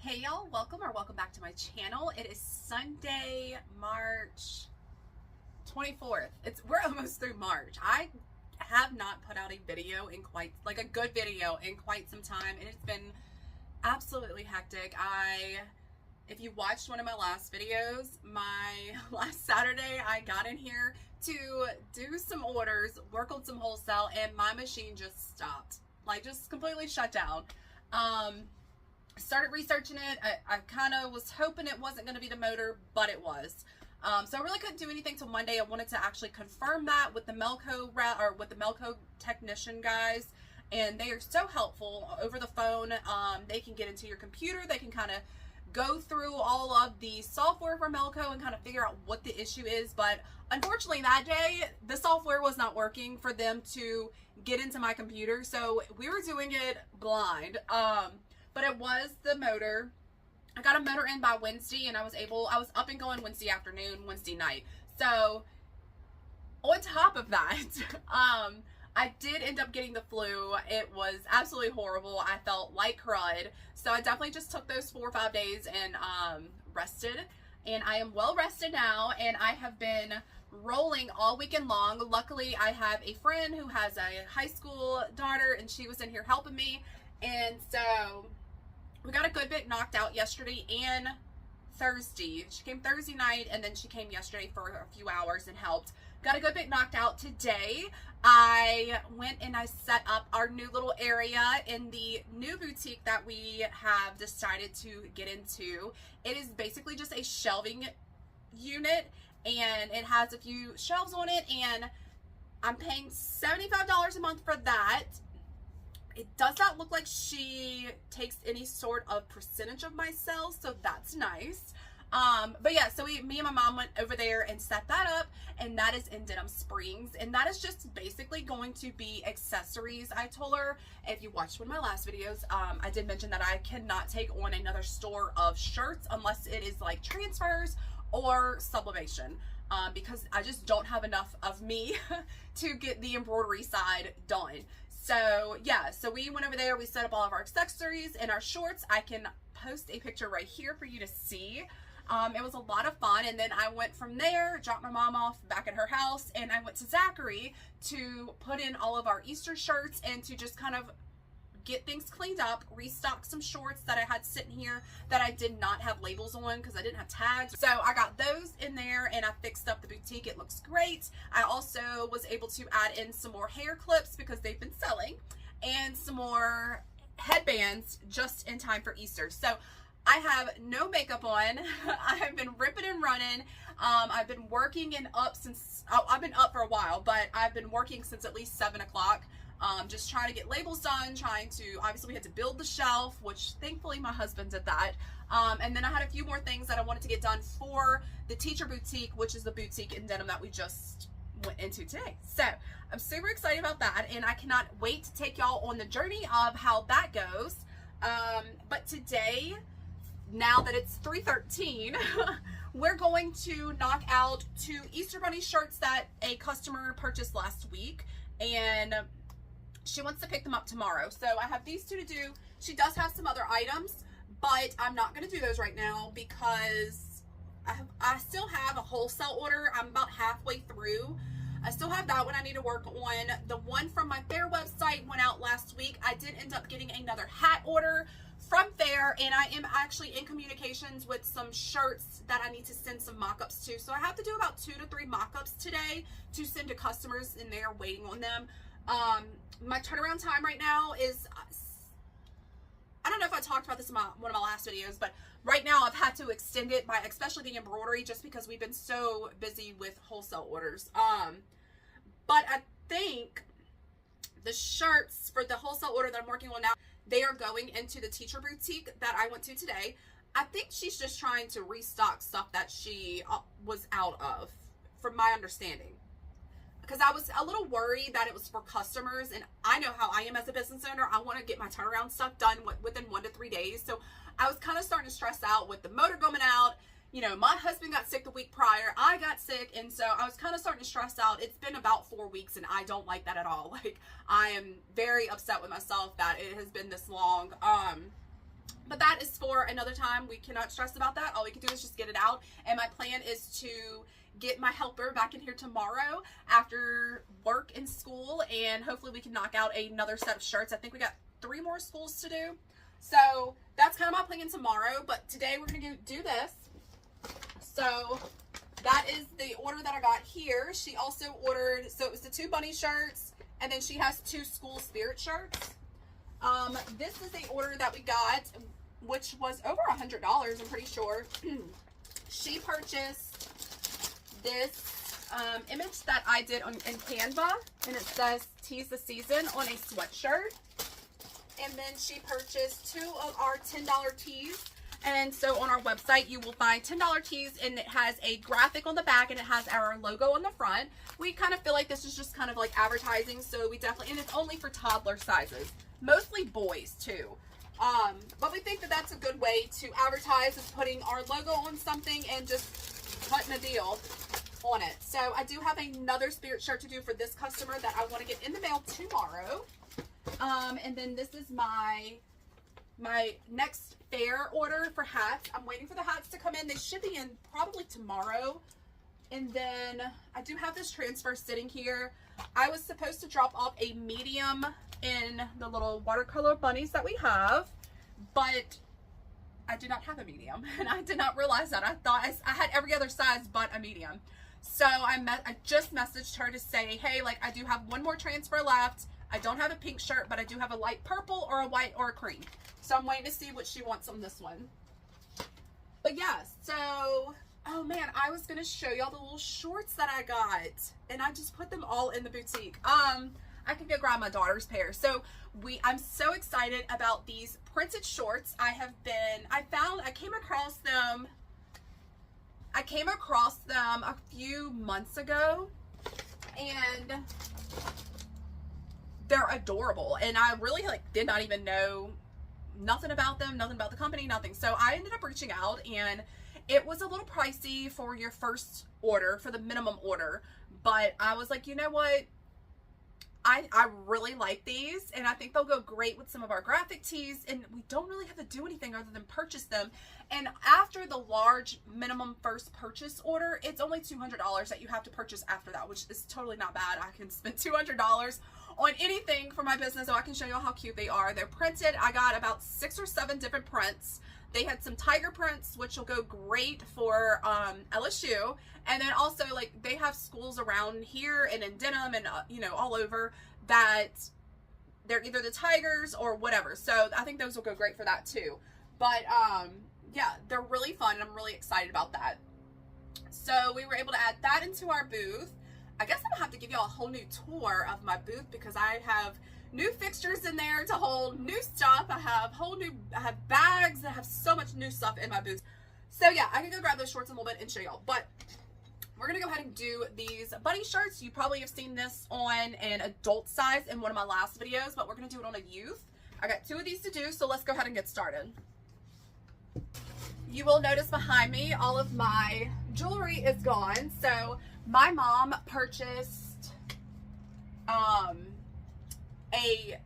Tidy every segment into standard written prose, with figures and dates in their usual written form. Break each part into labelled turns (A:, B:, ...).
A: Hey y'all, welcome back to my channel. It is Sunday, March 24th. We're almost through March. I have not put out a video in a good video in quite some time, and it's been absolutely hectic. If you watched one of my last videos, last Saturday, I got in here to do some orders, work on some wholesale, and my machine just stopped. Just completely shut down. Started researching it. I kind of was hoping it wasn't going to be the motor, but it was. So I really couldn't do anything till Monday. I wanted to actually confirm that with the Melco technician guys, and they are so helpful over the phone. They can get into your computer. They can kind of go through all of the software for Melco and kind of figure out what the issue is. But unfortunately that day, the software was not working for them to get into my computer. So we were doing it blind. But it was the motor. I got a motor in by Wednesday, and I was up and going Wednesday afternoon, Wednesday night. So on top of that, I did end up getting the flu. It was absolutely horrible. I felt like crud. So I definitely just took those 4 or 5 days and rested. And I am well rested now, and I have been rolling all weekend long. Luckily, I have a friend who has a high school daughter, and she was in here helping me. And so we got a good bit knocked out yesterday and Thursday. She came Thursday night, and then she came yesterday for a few hours and helped. Got a good bit knocked out today. I went and I set up our new little area in the new boutique that we have decided to get into. It is basically just a shelving unit, and it has a few shelves on it, and I'm paying $75 a month for that. It does not look like she takes any sort of percentage of my sales, so that's nice. But yeah, so me and my mom went over there and set that up, and that is in Denham Springs, and that is just basically going to be accessories. I told her, if you watched one of my last videos, I did mention that I cannot take on another store of shirts unless it is like transfers or sublimation, because I just don't have enough of me to get the embroidery side done. So yeah, so we went over there, we set up all of our accessories and our shorts. I can post a picture right here for you to see. It was a lot of fun, and then I went from there, dropped my mom off back at her house, and I went to Zachary to put in all of our Easter shirts and to just kind of get things cleaned up, restock some shorts that I had sitting here that I did not have labels on because I didn't have tags. So I got those in there, and I fixed up the boutique. It looks great. I also was able to add in some more hair clips because they've been selling, and some more headbands just in time for Easter. So I have no makeup on. I have been ripping and running. I've been working and up since, I've been up for a while, but I've been working since at least 7 o'clock. Just trying to get labels done, obviously we had to build the shelf, which thankfully my husband did that. And then I had a few more things that I wanted to get done for the teacher boutique, which is the boutique in Denham that we just went into today. So I'm super excited about that, and I cannot wait to take y'all on the journey of how that goes. But today, now that it's 3/13, we're going to knock out 2 Easter Bunny shirts that a customer purchased last week, and she wants to pick them up tomorrow. So I have these 2 to do. She does have some other items, but I'm not going to do those right now because I still have a wholesale order. I'm about halfway through. I still have that one I need to work on. The one from my Fair website went out last week. I did end up getting another hat order from Fair, and I am actually in communications with some shirts that I need to send some mock-ups to. So I have to do about 2 to 3 mock-ups today to send to customers, and they're waiting on them. My turnaround time right now is, I don't know if I talked about this in one of my last videos, but right now I've had to extend it by, especially the embroidery, just because we've been so busy with wholesale orders. But I think the shirts for the wholesale order that I'm working on now, they are going into the teacher boutique that I went to today. I think she's just trying to restock stuff that she was out of, from my understanding. Because I was a little worried that it was for customers, and I know how I am as a business owner. I want to get my turnaround stuff done within 1 to 3 days. So I was kind of starting to stress out with the motor going out. You know, my husband got sick the week prior. I got sick, and so I was kind of starting to stress out. It's been about 4 weeks, and I don't like that at all. Like, I am very upset with myself that it has been this long. But that is for another time. We cannot stress about that. All we can do is just get it out. And my plan is to get my helper back in here tomorrow after work and school. And hopefully we can knock out another set of shirts. I think we got 3 more schools to do. So that's kind of my plan tomorrow. But today we're going to do this. So that is the order that I got here. She also ordered, so it was the 2 bunny shirts. And then she has 2 school spirit shirts. This is the order that we got, which was over $100, I'm pretty sure. She purchased this image that I did in Canva, and it says "Tease the Season" on a sweatshirt. And then she purchased 2 of our $10 tees. And so on our website, you will find $10 tees, and it has a graphic on the back, and it has our logo on the front. We kind of feel like this is just kind of like advertising, so we definitely, and it's only for toddler sizes, mostly boys too. But we think that that's a good way to advertise, is putting our logo on something and just putting a deal on it. So I do have another spirit shirt to do for this customer that I want to get in the mail tomorrow. And then this is my next fair order for hats. I'm waiting for the hats to come in. They should be in probably tomorrow. And then I do have this transfer sitting here. I was supposed to drop off a medium in the little watercolor bunnies that we have, but I do not have a medium, and I did not realize that. I thought I had every other size but a medium. So I just messaged her to say, hey, like, I do have 1 more transfer left. I don't have a pink shirt, but I do have a light purple or a white or a cream. So I'm waiting to see what she wants on this one. But yeah, so, oh man, I was going to show y'all the little shorts that I got, and I just put them all in the boutique. I can go grab my daughter's pair. So I'm so excited about these printed shorts. I came across them a few months ago, and they're adorable. And I really did not even know nothing about them, nothing about the company, nothing. So I ended up reaching out, and it was a little pricey for your first order, for the minimum order. But I was like, you know what? I really like these, and I think they'll go great with some of our graphic tees, and we don't really have to do anything other than purchase them. And after the large minimum first purchase order, it's only $200 that you have to purchase after that, which is totally not bad. I can spend $200 on anything for my business, so I can show you how cute they are. They're printed. I got about 6 or 7 different prints. They had some tiger prints, which will go great for LSU. And then also, like, they have schools around here and in Denham and, all over that they're either the tigers or whatever. So I think those will go great for that too. But, yeah, they're really fun, and I'm really excited about that. So we were able to add that into our booth. I guess I'm going to have to give y'all a whole new tour of my booth, because I have new fixtures in there to hold new stuff. I have bags. I have so much new stuff in my booth. So yeah, I can go grab those shorts in a little bit and show y'all. But we're going to go ahead and do these bunny shirts. You probably have seen this on an adult size in one of my last videos, but we're going to do it on a youth. I got 2 of these to do, so let's go ahead and get started. You will notice behind me, all of my jewelry is gone. So my mom purchased a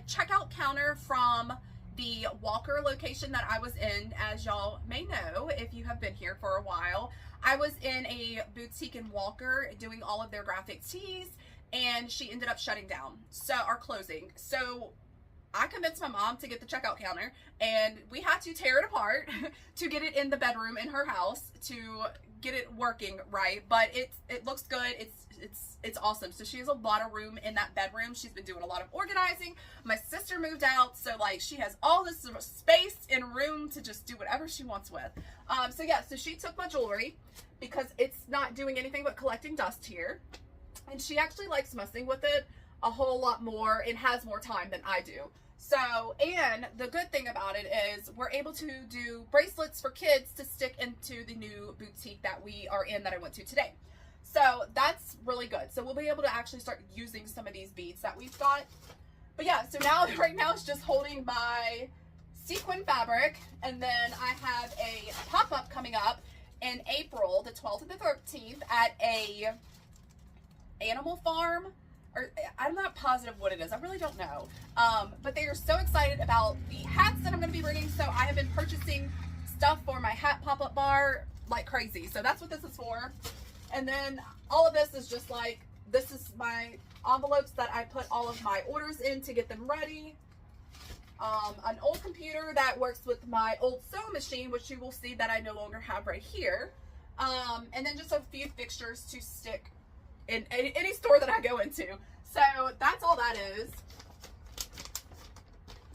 A: checkout counter from the Walker location that I was in. As y'all may know, if you have been here for a while, I was in a boutique in Walker doing all of their graphic tees, and she ended up shutting down, or closing. So I convinced my mom to get the checkout counter, and we had to tear it apart to get it in the bedroom in her house to get it working right. But it looks good. It's awesome. So she has a lot of room in that bedroom. She's been doing a lot of organizing. My sister moved out, so she has all this space and room to just do whatever she wants with. So yeah, so she took my jewelry because it's not doing anything but collecting dust here, and she actually likes messing with it a whole lot more and has more time than I do. So, and the good thing about it is we're able to do bracelets for kids to stick into the new boutique that we are in, that I went to today. So that's really good. So we'll be able to actually start using some of these beads that we've got. But yeah, so right now it's just holding my Sequin Fabric, and then I have a pop-up coming up in April, the 12th and the 13th, at a animal farm or I'm not positive what it is. I really don't know. But they are so excited about the hats that I'm going to be bringing. So I have been purchasing stuff for my hat pop-up bar like crazy. So that's what this is for. And then all of this is just like, this is my envelopes that I put all of my orders in to get them ready. An old computer that works with my old sewing machine, which you will see that I no longer have right here. And then just a few fixtures to stick in any store that I go into. So that's all that is.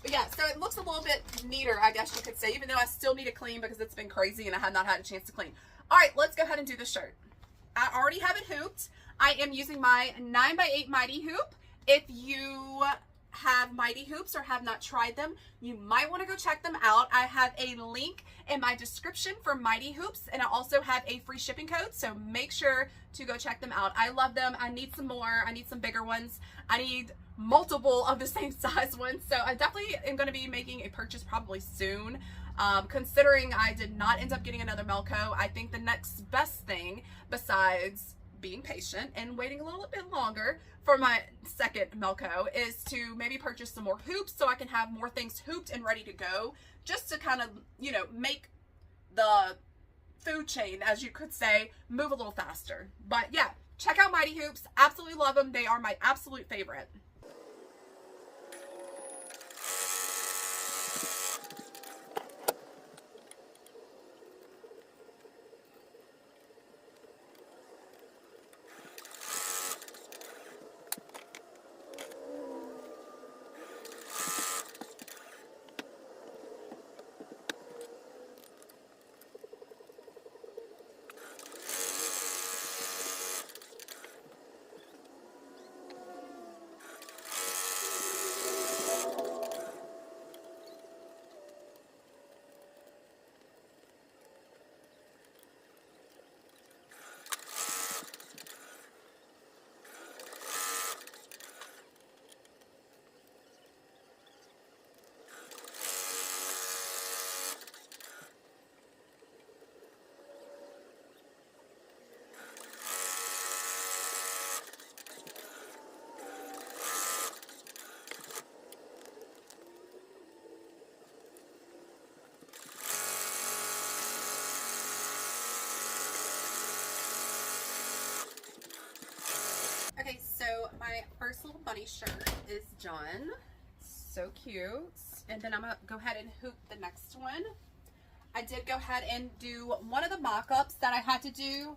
A: But yeah, so it looks a little bit neater, I guess you could say, even though I still need to clean because it's been crazy and I have not had a chance to clean. All right, let's go ahead and do the shirt. I already have it hooped. I am using my 9x8 Mighty Hoop. If you have Mighty Hoops or have not tried them, you might want to go check them out. I have a link in my description for Mighty Hoops, and I also have a free shipping code, so make sure to go check them out. I love them. I need some more. I need some bigger ones. I need multiple of the same size ones, so I definitely am going to be making a purchase probably soon. Considering I did not end up getting another Melco, I think the next best thing besides being patient and waiting a little bit longer for my second Melco is to maybe purchase some more hoops so I can have more things hooped and ready to go, just to kind of, you know, make the food chain, as you could say, move a little faster. But yeah, check out Mighty Hoops. Absolutely love them. They are my absolute favorite. Okay, so my first little bunny shirt is done. So cute. And then I'm going to go ahead and hoop the next one. I did go ahead and do one of the mock-ups that I had to do.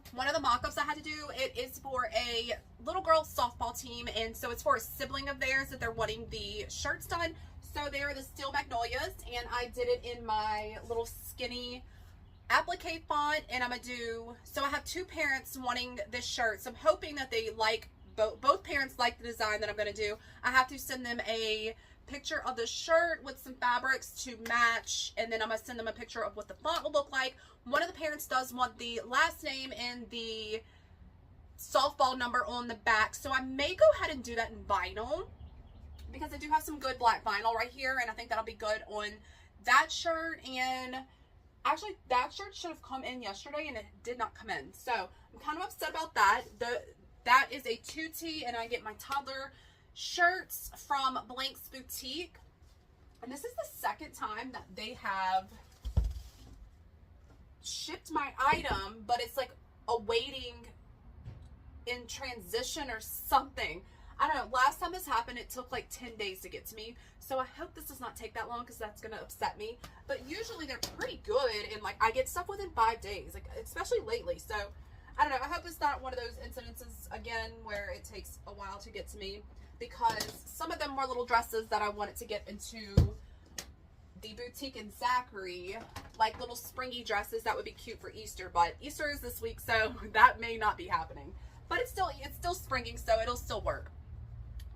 A: It is for a little girl softball team, and so it's for a sibling of theirs that they're wanting the shirts done. So they are the Steel Magnolias, and I did it in my little skinny applique font, and I'm going to do, so I have two parents wanting this shirt, so I'm hoping that they like, both parents like the design that I'm going to do. I have to send them a picture of the shirt with some fabrics to match, and then I'm going to send them a picture of what the font will look like. One of the parents does want the last name and the softball number on the back, so I may go ahead and do that in vinyl, because I do have some good black vinyl right here, and I think that'll be good on that shirt. And actually, that shirt should have come in yesterday, and it did not come in, so I'm kind of upset about that. That is a 2T, and I get my toddler shirts from Blank's Boutique, and this is the second time that they have shipped my item, but it's like awaiting in transition or something. I don't know. Last time this happened, it took like 10 days to get to me, so I hope this does not take that long, because that's going to upset me. But usually they're pretty good, and like I get stuff within 5 days, like especially lately. So I don't know. I hope it's not one of those incidences again where it takes a while to get to me, because some of them were little dresses that I wanted to get into the boutique in Zachary, like little springy dresses that would be cute for Easter, but Easter is this week, so that may not be happening. But it's still springing, so it'll still work.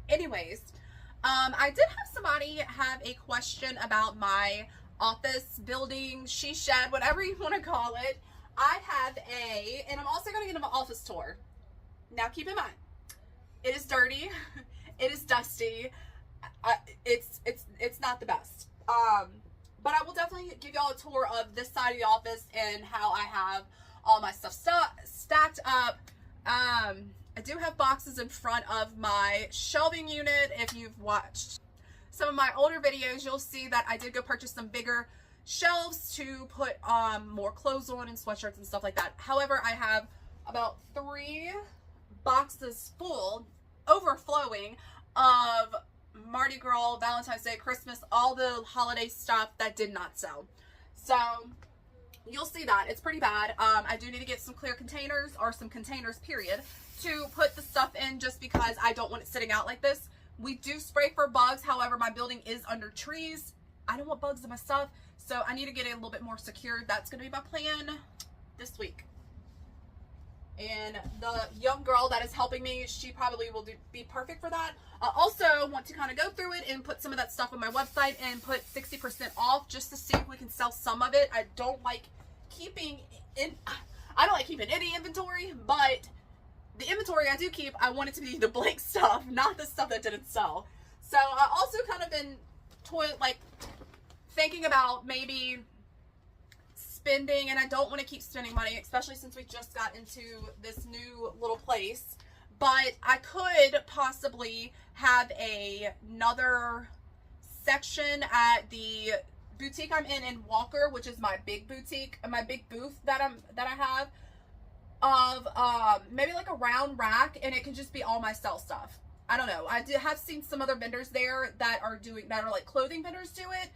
A: Anyways, I did have somebody have a question about my office building, she shed, whatever you want to call it. I have and I'm also going to give them an office tour. Now keep in mind, it is dirty, it is dusty, it's not the best. But I will definitely give y'all a tour of this side of the office and how I have all my stuff stacked up. I do have boxes in front of my shelving unit. If you've watched some of my older videos, you'll see that I did go purchase some bigger shelves to put more clothes on and sweatshirts and stuff like that. However, I have about 3 boxes full, overflowing, of Mardi Gras, Valentine's Day, Christmas, all the holiday stuff that did not sell. So you'll see that it's pretty bad. I do need to get some clear containers, or some containers period, to put the stuff in, just because I don't want it sitting out like this. We do spray for bugs. However, my building is under trees. I don't want bugs in my stuff, so I need to get it a little bit more secured. That's going to be my plan this week. And the young girl that is helping me, she probably will be perfect for that. I also want to kind of go through it and put some of that stuff on my website and put 60% off, just to see if we can sell some of it. I don't like keeping any inventory, but the inventory I do keep, I want it to be the blank stuff, not the stuff that didn't sell. So I also kind of been thinking about maybe spending, and I don't want to keep spending money, especially since we just got into this new little place, but I could possibly have another section at the boutique I'm in Walker, which is my big boutique, my big booth that I have, of maybe like a round rack, and it can just be all my sell stuff. I don't know. I have seen some other vendors there that are like clothing vendors do it.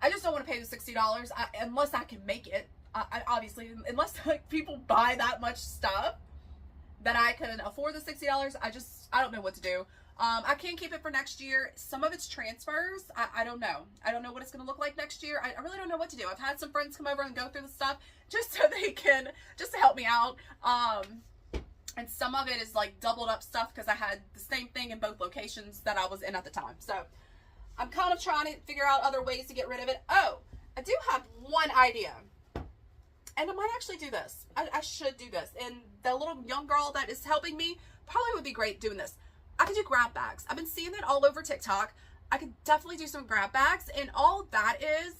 A: I just don't want to pay the $60 unless I can make it. Obviously, unless like people buy that much stuff that I can afford the $60, I don't know what to do. I can keep it for next year. Some of it's transfers. I don't know. I don't know what it's going to look like next year. I really don't know what to do. I've had some friends come over and go through the stuff just so they can, just to help me out. And some of it is like doubled up stuff because I had the same thing in both locations that I was in at the time. So I'm kind of trying to figure out other ways to get rid of it. Oh, I do have one idea. And I might actually do this. I should do this. And the little young girl that is helping me probably would be great doing this. I could do grab bags. I've been seeing it all over TikTok. I could definitely do some grab bags. And all that is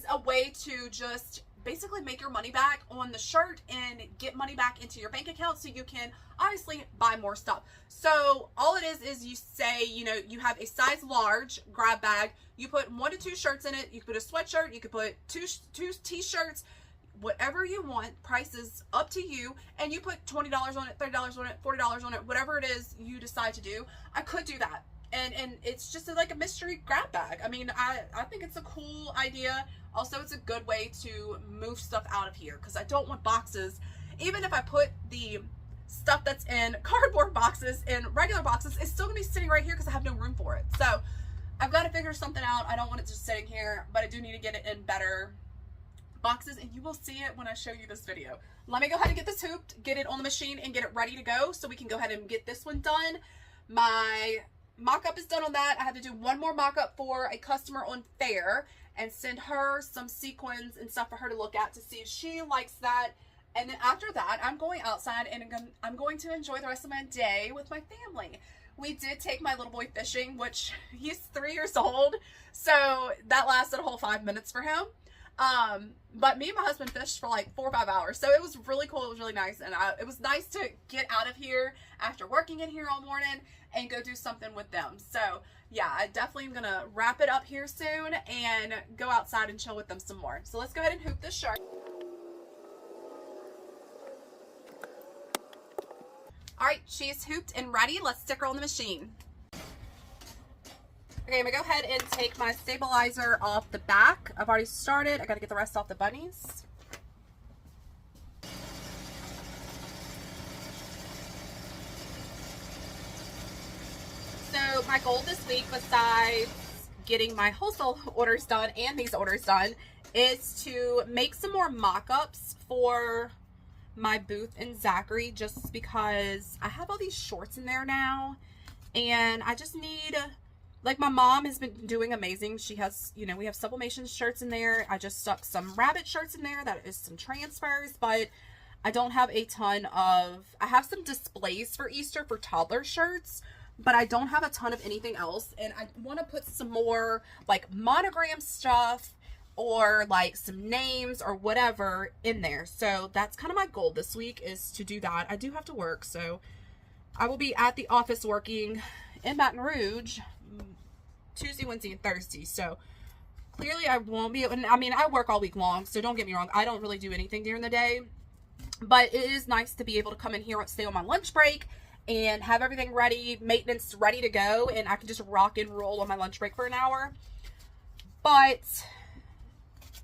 A: a way to just basically make your money back on the shirt and get money back into your bank account so you can obviously buy more stuff. So all it is you say, you know, you have a size large grab bag. You put 1 to 2 shirts in it. You could put a sweatshirt. You could put two t-shirts. Whatever you want, price is up to you, and you put $20 on it, $30 on it, $40 on it, whatever it is you decide to do. I could do that, and it's just like a mystery grab bag. I mean, I think it's a cool idea. Also, it's a good way to move stuff out of here, because I don't want boxes. Even if I put the stuff that's in cardboard boxes in regular boxes, it's still gonna be sitting right here because I have no room for it. So I've got to figure something out. I don't want it just sitting here, but I do need to get it in better boxes, and you will see it when I show you this video. Let me go ahead and get this hooped, get it on the machine, and get it ready to go so we can go ahead and get this one done. My mock-up is done on that. I have to do one more mock-up for a customer on Fair and send her some sequins and stuff for her to look at to see if she likes that. And then after that, I'm going outside and I'm going to enjoy the rest of my day with my family. We did take my little boy fishing, which he's 3 years old, so that lasted a whole 5 minutes for him. But me and my husband fished for like 4 or 5 hours, so it was really cool. It was really nice, and it was nice to get out of here after working in here all morning and go do something with them. So yeah, I definitely am gonna wrap it up here soon and go outside and chill with them some more. So let's go ahead and hoop this shirt. All right, she's hooped and ready. Let's stick her on the machine. Okay, I'm gonna go ahead and take my stabilizer off the back. I've already started. I gotta get the rest off the bunnies. So my goal this week, besides getting my wholesale orders done and these orders done, is to make some more mock-ups for my booth in Zachary, just because I have all these shorts in there now, and I just need, like, my mom has been doing amazing. She has, you know, we have sublimation shirts in there. I just stuck some rabbit shirts in there. That is some transfers, but I don't have a ton of, I have some displays for Easter for toddler shirts, but I don't have a ton of anything else. And I want to put some more like monogram stuff or like some names or whatever in there. So that's kind of my goal this week, is to do that. I do have to work, so I will be at the office working in Baton Rouge Tuesday, Wednesday, and Thursday. So clearly I won't be, I mean, I work all week long, so don't get me wrong. I don't really do anything during the day, but it is nice to be able to come in here and stay on my lunch break and have everything ready, maintenance ready to go, and I can just rock and roll on my lunch break for an hour. But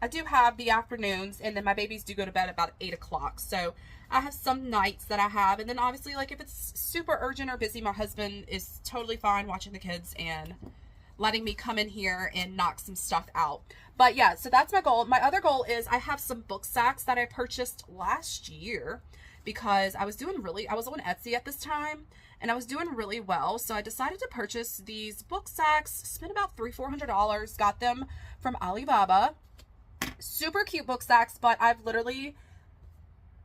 A: I do have the afternoons, and then my babies do go to bed about 8 o'clock. So I have some nights that I have, and then obviously, like, if it's super urgent or busy, my husband is totally fine watching the kids and letting me come in here and knock some stuff out. But yeah, so that's my goal. My other goal is I have some book sacks that I purchased last year because I was on Etsy at this time, and I was doing really well. So I decided to purchase these book sacks, spent about $300-400, got them from Alibaba. Super cute book sacks, but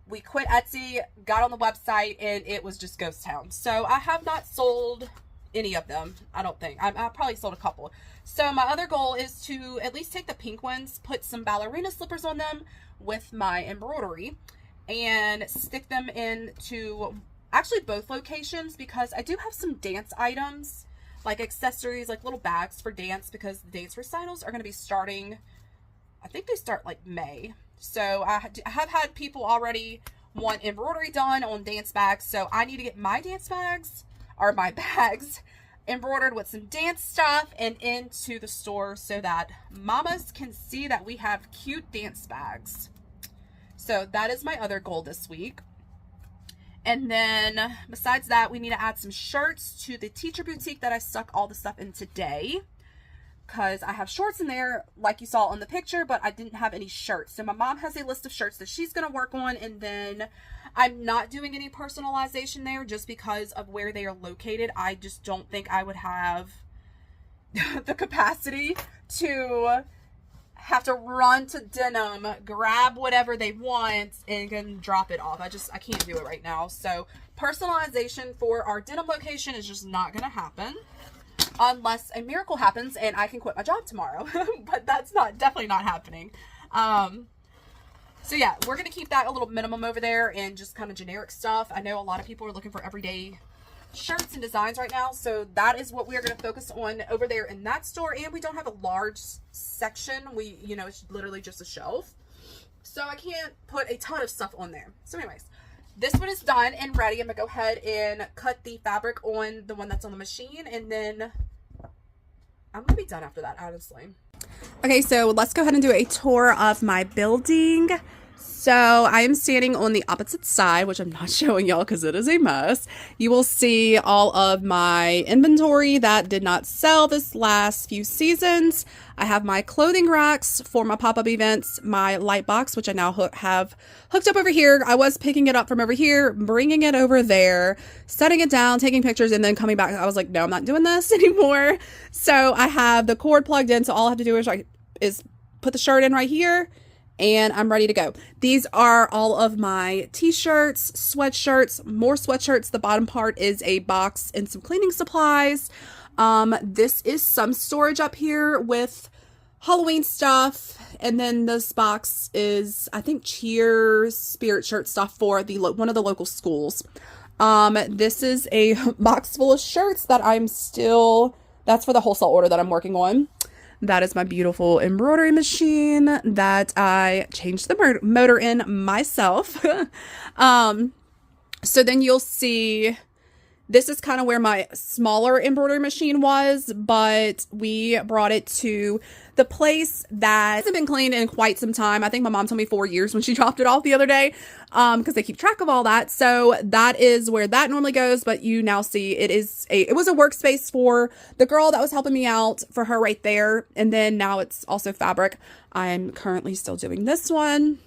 A: we quit Etsy, got on the website, and it was just ghost town. So I have not sold any of them, I don't think. I probably sold a couple. So my other goal is to at least take the pink ones, put some ballerina slippers on them with my embroidery, and stick them into actually both locations, because I do have some dance items, like accessories, like little bags for dance, because the dance recitals are going to be starting, I think they start like May. So I have had people already want embroidery done on dance bags, so I need to get my dance bags, or my bags, embroidered with some dance stuff and into the store so that mamas can see that we have cute dance bags. So that is my other goal this week. And then besides that, we need to add some shirts to the teacher boutique that I stuck all the stuff in today, because I have shorts in there like you saw on the picture, but I didn't have any shirts. So my mom has a list of shirts that she's going to work on, and then I'm not doing any personalization there just because of where they are located. I just don't think I would have the capacity to have to run to denim, grab whatever they want, and then drop it off. I can't do it right now. So personalization for our denim location is just not going to happen unless a miracle happens and I can quit my job tomorrow. But that's definitely not happening. So yeah, we're going to keep that a little minimum over there and just kind of generic stuff. I know a lot of people are looking for everyday shirts and designs right now, so that is what we're going to focus on over there in that store. And we don't have a large section. It's literally just a shelf, so I can't put a ton of stuff on there. So anyways, this one is done and ready. I'm gonna go ahead and cut the fabric on the one that's on the machine, and then I'm gonna be done after that, honestly. Okay, so let's go ahead and do a tour of my building. So I am standing on the opposite side, which I'm not showing y'all because it is a mess. You will see all of my inventory that did not sell this last few seasons. I have my clothing racks for my pop-up events, my light box, which I now have hooked up over here. I was picking it up from over here, bringing it over there, setting it down, taking pictures, and then coming back. I was like, no, I'm not doing this anymore. So I have the cord plugged in, so all I have to do is put the shirt in right here, and I'm ready to go. These are all of my t-shirts, sweatshirts, more sweatshirts. The bottom part is a box and some cleaning supplies. This is some storage up here with Halloween stuff. And then this box is, I think, Cheers spirit shirt stuff for one of the local schools. This is a box full of shirts that that's for the wholesale order that I'm working on. That is my beautiful embroidery machine that I changed the motor in myself. So then you'll see, this is kind of where my smaller embroidery machine was, but we brought it to the place that hasn't been cleaned in quite some time. I think my mom told me 4 years when she dropped it off the other day, because they keep track of all that. So that is where that normally goes, but you now see it was a workspace for the girl that was helping me out, for her right there. And then now it's also fabric. I'm currently still doing this one.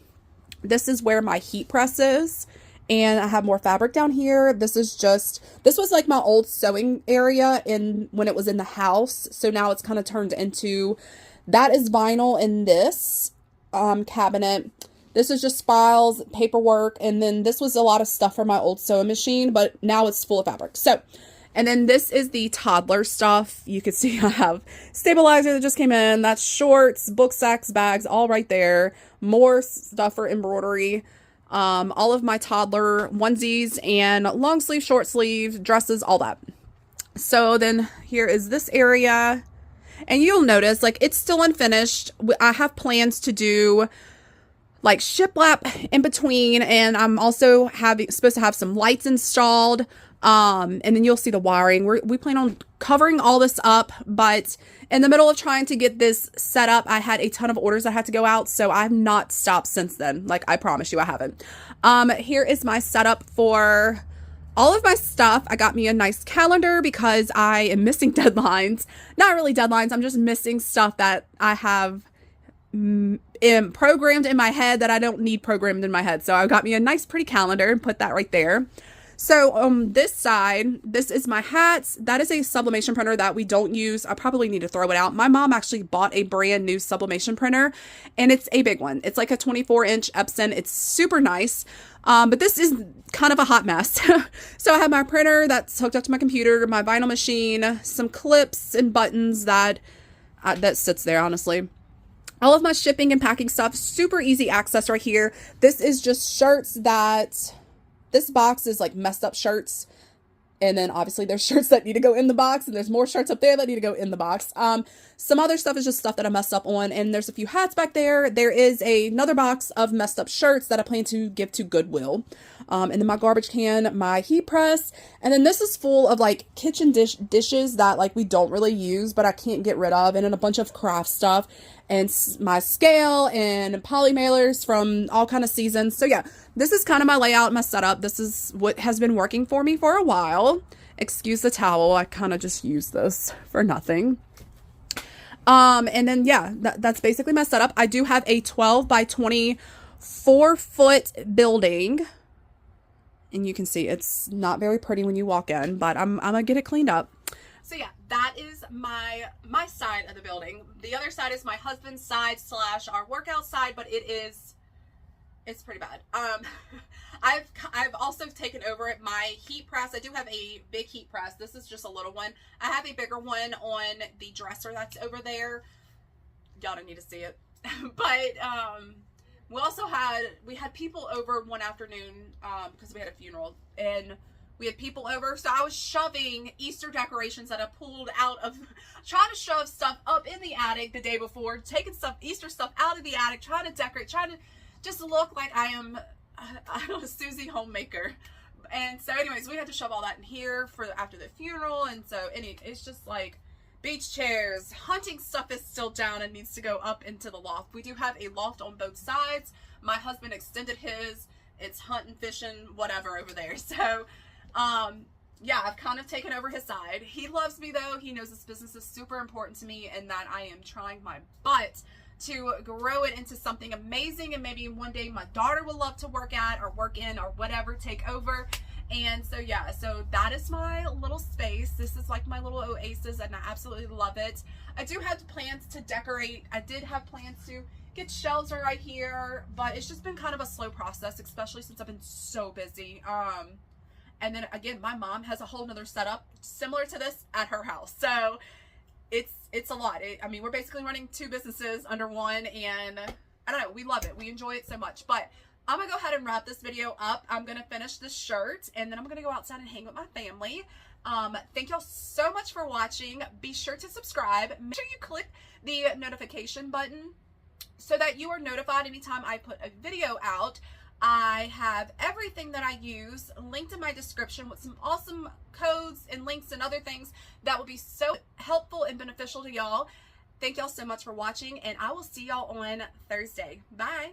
A: This is where my heat press is. And I have more fabric down here. This was like my old sewing area when it was in the house. So now it's kind of turned into, that is vinyl in this cabinet. This is just files, paperwork. And then this was a lot of stuff from my old sewing machine, but now it's full of fabric. So, and then this is the toddler stuff. You can see I have stabilizer that just came in. That's shorts, book sacks, bags, all right there. More stuff for embroidery. all of my toddler onesies and long sleeve, short sleeve dresses, all that. So then here is this area, and you'll notice like it's still unfinished. I have plans to do like shiplap in between, and I'm also supposed to have some lights installed. And then you'll see the wiring. We plan on covering all this up, but in the middle of trying to get this set up, I had a ton of orders that had to go out, so I've not stopped since then. Like, I promise you I haven't. Here is my setup for all of my stuff. I got me a nice calendar because I am missing deadlines. Not really deadlines, I'm just missing stuff that I have programmed in my head that I don't need programmed in my head. So I got me a nice pretty calendar and put that right there. So on this side, this is my hats. That is a sublimation printer that we don't use. I probably need to throw it out. My mom actually bought a brand new sublimation printer, and it's a big one. It's like a 24-inch Epson. It's super nice. But this is kind of a hot mess. So I have my printer that's hooked up to my computer, my vinyl machine, some clips and buttons that sits there, honestly. All of my shipping and packing stuff, super easy access right here. This is just shirts that... This box is like messed up shirts, and then obviously there's shirts that need to go in the box, and there's more shirts up there that need to go in the box. Some other stuff is just stuff that I messed up on, and there's a few hats back there. There is another box of messed up shirts that I plan to give to Goodwill. And then my garbage can, my heat press, and then this is full of like kitchen dishes that like we don't really use, but I can't get rid of, and then a bunch of craft stuff, and my scale and poly mailers from all kind of seasons. So yeah, this is kind of my layout, my setup. This is what has been working for me for a while. Excuse the towel. I kind of just use this for nothing. And then yeah, that's basically my setup. I do have a 12 by 24 foot building, and you can see it's not very pretty when you walk in, but I'm gonna get it cleaned up. So yeah, that is my side of the building. The other side is my husband's side / our workout side, but it's pretty bad. I've also taken over my heat press. I do have a big heat press. This is just a little one. I have a bigger one on the dresser that's over there. Y'all don't need to see it. But we had people over one afternoon because we had a funeral, and we had people over, so I was shoving Easter decorations that I pulled out of, trying to shove stuff up in the attic the day before, taking Easter stuff out of the attic, trying to decorate, trying to just look like I am, I don't know, Susie homemaker. And so anyways, we had to shove all that in here for after the funeral, and so it's just like beach chairs, hunting stuff is still down and needs to go up into the loft. We do have a loft on both sides. My husband extended his. It's hunting, fishing, whatever over there. So yeah, I've kind of taken over his side. He loves me though. He knows this business is super important to me and that I am trying my butt to grow it into something amazing, and maybe one day my daughter will love to work at or work in or whatever, take over. And so yeah, so that is my little space. This is like my little oasis, and I absolutely love it. I do have plans to decorate. I did have plans to get shelves right here, but it's just been kind of a slow process, especially since I've been so busy. And then again, my mom has a whole nother setup similar to this at her house. So it's a lot. I mean, we're basically running two businesses under one, and I don't know, we love it. We enjoy it so much. But I'm gonna go ahead and wrap this video up. I'm gonna finish this shirt, and then I'm gonna go outside and hang with my family. Thank y'all so much for watching. Be sure to subscribe. Make sure you click the notification button so that you are notified anytime I put a video out. I have everything that I use linked in my description with some awesome codes and links and other things that will be so helpful and beneficial to y'all. Thank y'all so much for watching, and I will see y'all on Thursday. Bye.